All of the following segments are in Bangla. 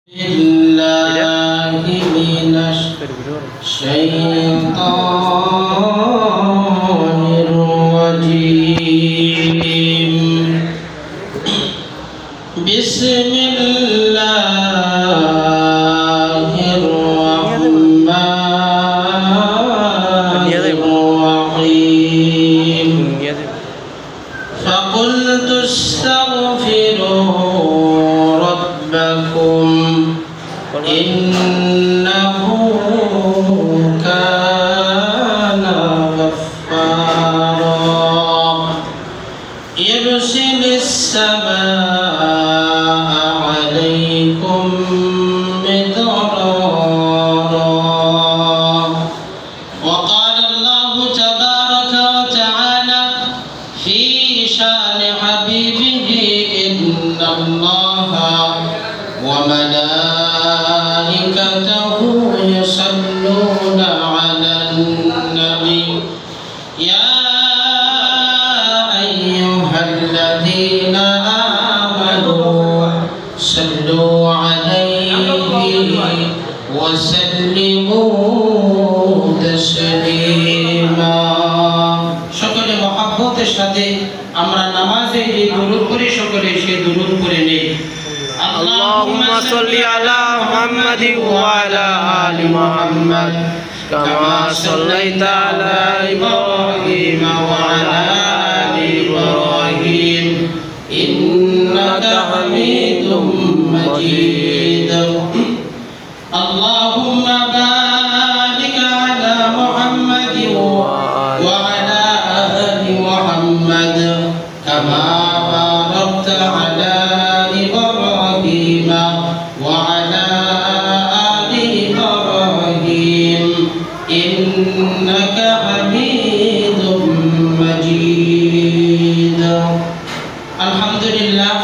بالله من الشيطان الرجيم. بسم الله الرحمن الرحيم. فقلت استغفروا ربكم إنه كان غفارا يرسل السماء عليكم مدرارا. وقال الله تبارك وتعالى في شان حبيبه إن الله وملائكته يصلون على النبي يا أيها الذين آمنوا صلوا عليه وسلموا تسليما. সকলে মহব্বতের সাথে আমরা নামাজে যে দুরূদ পড়ি সকলে সেই দুরূদ পড়ে নেই। اللهم صل على محمد وعلى آل محمد كما صليت على إبراهيم وعلى آل إبراهيم إنك حميد مجيد. اللهم بارك على محمد وعلى آل محمد كما باركت على إبراهيم وعلى آل إبراهيم إنك حميد مجيد. الحمد لله.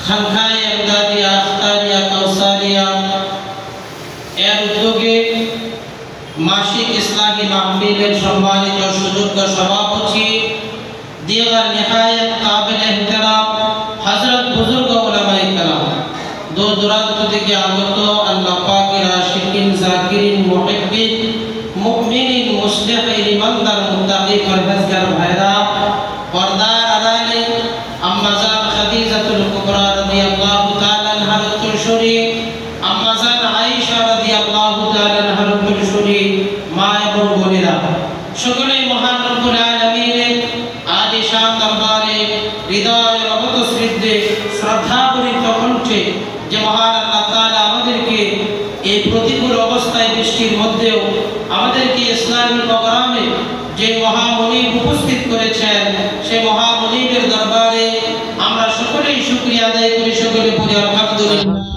খানখায় এমদাদিয়া আখতারিয়া কাউসারিয়া এর উদ্যোগে মাসিক ইসলামী মাহফিলের সম্মানিত সুযোগ্য সভাপতি দিগার নিহায়াত কাবিল ইহতিরাম হযরত বুজুর্গ উলামায়ে কেরাম, দূর দূরান্ত থেকে আগত আল্লাহ পাকের আশিকিন জাকিরিন মুহিব্বিন মুমিনিন মুসলিহিন ইমানদার মুত্তাকি পরহেজগার ভাইরা, পর্দার আড়ালে আম্মা জান খাদিজাতুল কুবরা রাদিয়াল্লাহু তাআলা আনহার উত্তরসূরি, আম্মা জান আয়েশা রাদিয়াল্লাহু তাআলা আনহার উত্তরসূরি মা এবং বোনেরা, সকলেই মহান রব্বুল আলামিনের আদিশান দরবারে হৃদয় অবত শ্রদ্ধে শ্রদ্ধাপূরিত কণ্ঠে যে মহান আল্লাহ তাআলা আমাদেরকে এই প্রতিকূল অবস্থায় বৃষ্টির মধ্যেও আমাদেরকে ইসলামী প্রোগ্রামে যে মহামনিব উপস্থিত করেছেন সেই মহামনিবের দরবারে আমরা সকলেই শুকরিয়া আদায় করি, সকলে বলি আলহামদুলিল্লাহ।